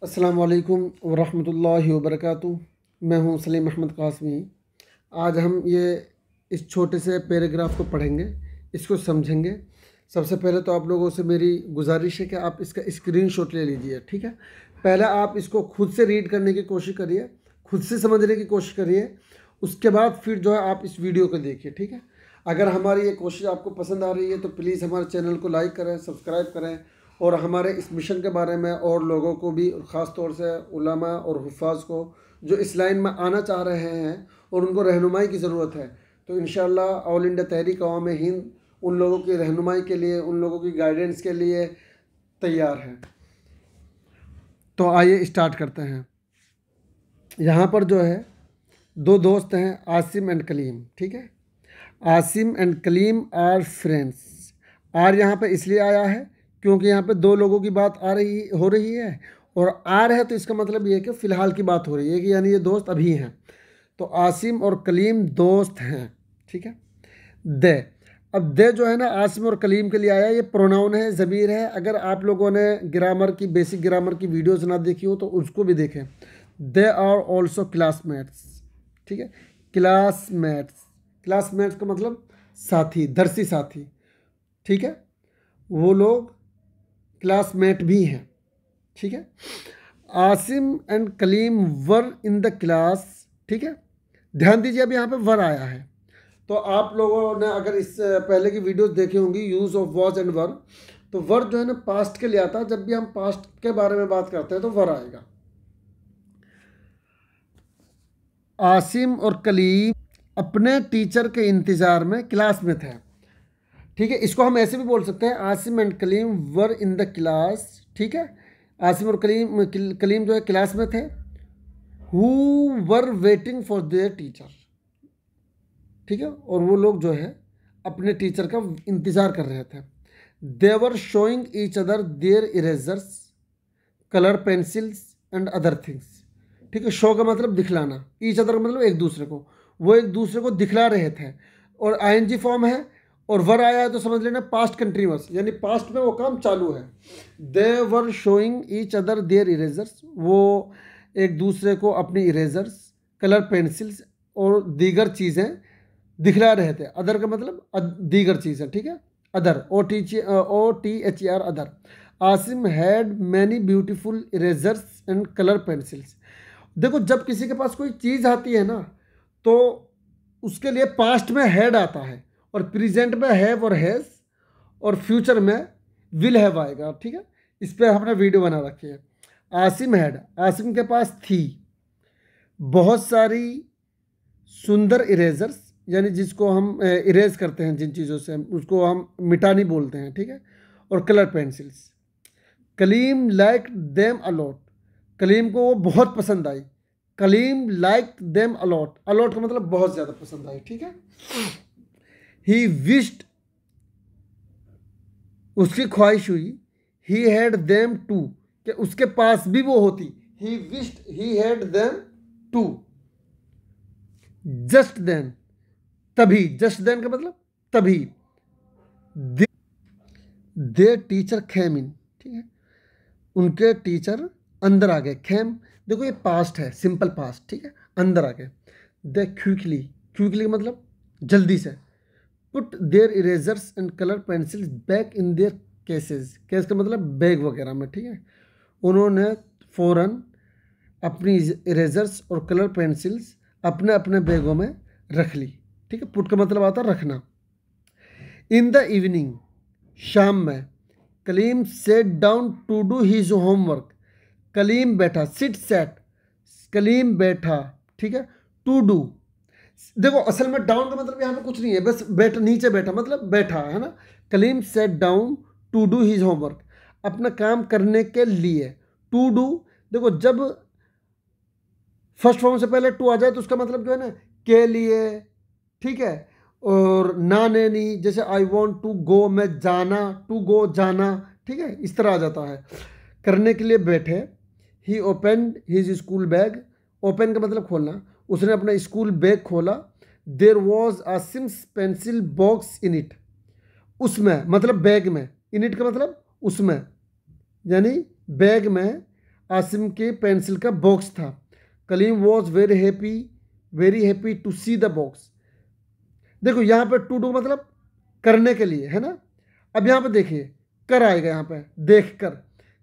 अस्सलाम वालेकुम वरहमतुल्लाहि वबरकातुहू। मैं हूं सलीम अहमद कासमी। आज हम ये इस छोटे से पैराग्राफ को पढ़ेंगे, इसको समझेंगे। सबसे पहले तो आप लोगों से मेरी गुजारिश है कि आप इसका स्क्रीनशॉट ले लीजिए, ठीक है। पहले आप इसको खुद से रीड करने की कोशिश करिए, खुद से समझने की कोशिश करिए। उसके बाद फिर जो है आप इस वीडियो को देखिए, ठीक है। अगर हमारी ये कोशिश आपको पसंद आ रही है तो प्लीज़ हमारे चैनल को लाइक करें, सब्सक्राइब करें और हमारे इस मिशन के बारे में और लोगों को भी, ख़ास तौर से उलमा और हुफ़ाज़ को जो इस लाइन में आना चाह रहे हैं और उनको रहनुमाई की ज़रूरत है, तो इंशाअल्लाह ऑल इंडिया तहरीक अवाम हिंद उन लोगों की रहनुमाई के लिए, उन लोगों की गाइडेंस के लिए तैयार है। तो आइए स्टार्ट करते हैं। यहाँ पर जो है दो दोस्त हैं, आसिम एंड कलीम, ठीक है। Asim and Kaleem are friends. Are यहाँ पे इसलिए आया है क्योंकि यहाँ पे दो लोगों की बात हो रही है और आर है तो इसका मतलब ये है कि फ़िलहाल की बात हो रही है, कि यानी ये दोस्त अभी हैं। तो आसिम और कलीम दोस्त हैं, ठीक है। दे, अब दे जो है ना आसिम और कलीम के लिए आया, ये प्रोनाउन है, ज़मीर है। अगर आप लोगों ने ग्रामर की, बेसिक ग्रामर की वीडियोज़ ना देखी हो तो उसको भी देखें। दे आर ऑल्सो क्लासमेट्स, ठीक है। क्लासमेट्स, क्लासमेट्स का मतलब साथी, दरसी साथी, ठीक है। वो लोग क्लासमेट भी हैं, ठीक है। Asim and Kaleem were in the class, ठीक है। ध्यान दीजिए अब यहाँ पे वर आया है, तो आप लोगों ने अगर इस पहले की वीडियोस देखी होंगी यूज़ ऑफ वॉज एंड वर, तो वर जो है ना पास्ट के लिए आता है। जब भी हम पास्ट के बारे में बात करते हैं तो वर आएगा। आसिम और कलीम अपने टीचर के इंतज़ार में क्लास में थे, ठीक है। इसको हम ऐसे भी बोल सकते हैं, Asim and Kaleem were in the class, ठीक है। आसिम और कलीम जो है क्लास में थे। Who were waiting for their teacher, ठीक है। और वो लोग जो है अपने टीचर का इंतज़ार कर रहे थे। They were showing each other their erasers, colour pencils and other things, ठीक है। शो का मतलब दिखलाना, ईच अदर का मतलब एक दूसरे को, वो एक दूसरे को दिखला रहे थे। और आईएनजी फॉर्म है और वर आया है तो समझ लेना पास्ट कंटिन्यूअस, यानी पास्ट में वो काम चालू है। They were showing each other their erasers, वो एक दूसरे को अपनी इरेजर्स, कलर पेंसिल्स और दीगर चीज़ें दिखला रहे थे। अदर का मतलब दीगर चीज़ें, ठीक है। Other, OTHER, other. Asim had many beautiful erasers and colour pencils. देखो जब किसी के पास कोई चीज़ आती है ना तो उसके लिए पास्ट में हैड आता है और प्रेजेंट में हैव और हैज़ और फ्यूचर में विल हैव आएगा, ठीक है। इस पर हमने वीडियो बना रखी है। आसिम हैड, आसिम के पास थी बहुत सारी सुंदर इरेजर्स, यानी जिसको हम इरेज करते हैं जिन चीज़ों से, उसको हम मिटानी बोलते हैं, ठीक है। और colour pencils. Kalim like them a lot, Kalim को वो बहुत पसंद आई। Kalim like them a lot, a lot का मतलब बहुत ज़्यादा पसंद आई, ठीक है। ही विश्ड, उसकी ख्वाहिश हुई। ही हैड देम टू, कि उसके पास भी वो होती। He wished he had them too. Just then, तभी, जस्ट देन का मतलब तभी। दे टीचर खेम इन, ठीक है। उनके टीचर अंदर आ गए। खेम, देखो ये पास्ट है, सिंपल पास्ट, ठीक है। अंदर आ गए। दे क्विकली, क्विकली का मतलब जल्दी से। Put their erasers and colour pencils back in their cases, case का मतलब बैग वगैरह में, ठीक है। उन्होंने फ़ौरन अपनी इरेजर्स और कलर पेंसिल्स अपने अपने बैगों में रख ली, ठीक है। पुट का मतलब आता है रखना। इन द इवनिंग, शाम में, Kaleem set down to do his homework, Kaleem बैठा, सिट सेट, कलीम बैठा, ठीक है। टू डू, देखो असल में डाउन का मतलब यहाँ पे कुछ नहीं है, बस बैठ, नीचे बैठा मतलब बैठा है ना। Kaleem set down to do his homework, अपना काम करने के लिए। टू डू, देखो जब फर्स्ट फॉर्म से पहले टू आ जाए तो उसका मतलब जो है ना के लिए, ठीक है। और ना ने नहीं, जैसे आई वॉन्ट टू गो, मैं जाना, टू गो जाना, ठीक है, इस तरह आ जाता है। करने के लिए बैठे। He opened his school bag, open का मतलब खोलना, उसने अपना स्कूल बैग खोला। There was Asim's pencil box in it, उसमें मतलब बैग में, इन इट का मतलब उसमें, यानी बैग में आसिम के पेंसिल का बॉक्स था। Kaleem was very happy to see the box. देखो यहाँ पर टू डू मतलब करने के लिए है ना। अब यहाँ पे देखिए कर आएगा यहाँ पे देख कर।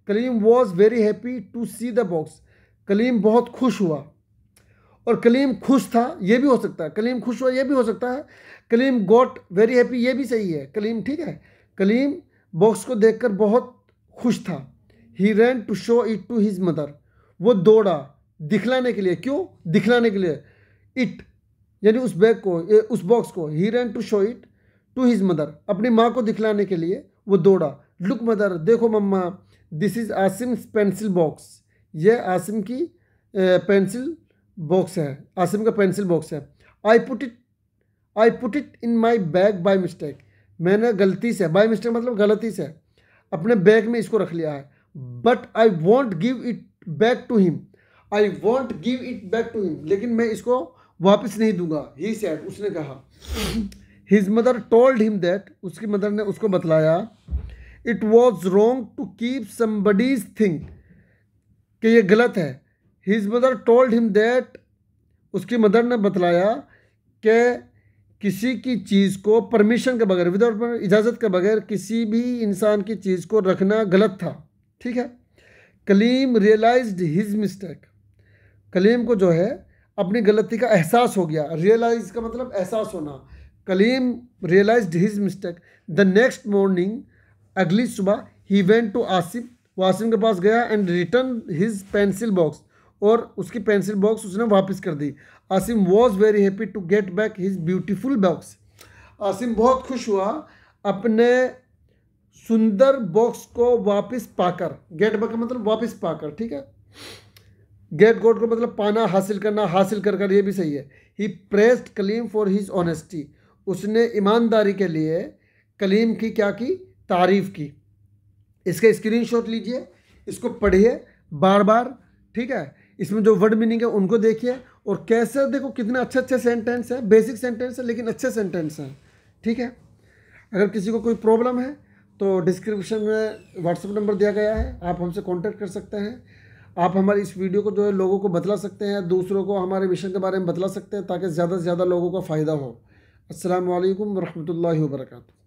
Kaleem was very happy to see the box. Kaleem बहुत खुश हुआ, और कलीम खुश था ये भी हो सकता है, कलीम खुश हुआ ये भी हो सकता है। कलीम गॉट वेरी हैप्पी ये भी सही है, कलीम ठीक है। कलीम बॉक्स को देखकर बहुत खुश था। He ran to show it to his mother. वो दौड़ा दिखलाने के लिए। क्यों दिखलाने के लिए? इट यानी उस बैग को, उस बॉक्स को। He ran to show it to his mother, अपनी माँ को दिखलाने के लिए वो दौड़ा। लुक मदर, देखो मम्मा, दिस इज आसिम्स पेंसिल बॉक्स। ये आसिम की पेंसिल बॉक्स है, आसिम का पेंसिल बॉक्स है। I put it in my bag by mistake. मैंने गलती से, बाय मिस्टेक मतलब गलती से, अपने बैग में इसको रख लिया है। But I won't give it back to him. I won't give it back to him, लेकिन मैं इसको वापस नहीं दूंगा। ही सेड, उसने कहा। His mother told him that, उसकी मदर ने उसको बतलाया। It was wrong to keep somebody's thing, कि ये गलत है। His mother told him that, उसकी मदर ने बतलाया कि किसी की चीज़ को परमिशन के बगैर, विदाउट इजाज़त के बगैर किसी भी इंसान की चीज़ को रखना गलत था। ठीक है। Kaleem realised his mistake. Kaleem को जो है अपनी गलती का एहसास हो गया। रियलाइज का मतलब एहसास होना। Kaleem realised his mistake. The next morning, अगली सुबह, ही वेंट टू आसिम, वो आसिम के पास गया and return his pencil box, और उसकी पेंसिल बॉक्स उसने वापस कर दी। Asim was very happy to get back his beautiful box. Asim बहुत खुश हुआ अपने सुंदर बॉक्स को वापस पाकर। गेट बैक का मतलब वापस पाकर, ठीक है। गेट गोट को मतलब पाना, हासिल करना, हासिल कर ये भी सही है। He praised Kalim for his honesty. उसने ईमानदारी के लिए कलीम की क्या की? तारीफ की। इसका स्क्रीनशॉट लीजिए, इसको पढ़िए बार बार, ठीक है। इसमें जो वर्ड मीनिंग है उनको देखिए, और कैसे देखो कितने अच्छे अच्छे सेंटेंस हैं, बेसिक सेंटेंस है लेकिन अच्छे सेंटेंस हैं, ठीक है। अगर किसी को कोई प्रॉब्लम है तो डिस्क्रिप्शन में व्हाट्सएप नंबर दिया गया है, आप हमसे कांटेक्ट कर सकते हैं। आप हमारी इस वीडियो को जो है लोगों को बतला सकते हैं, दूसरों को हमारे मिशन के बारे में बतला सकते हैं, ताकि ज़्यादा से ज़्यादा लोगों को फ़ायदा हो। अस्सलामु अलैकुम वरहमतुल्लाहि वबरकातुहू।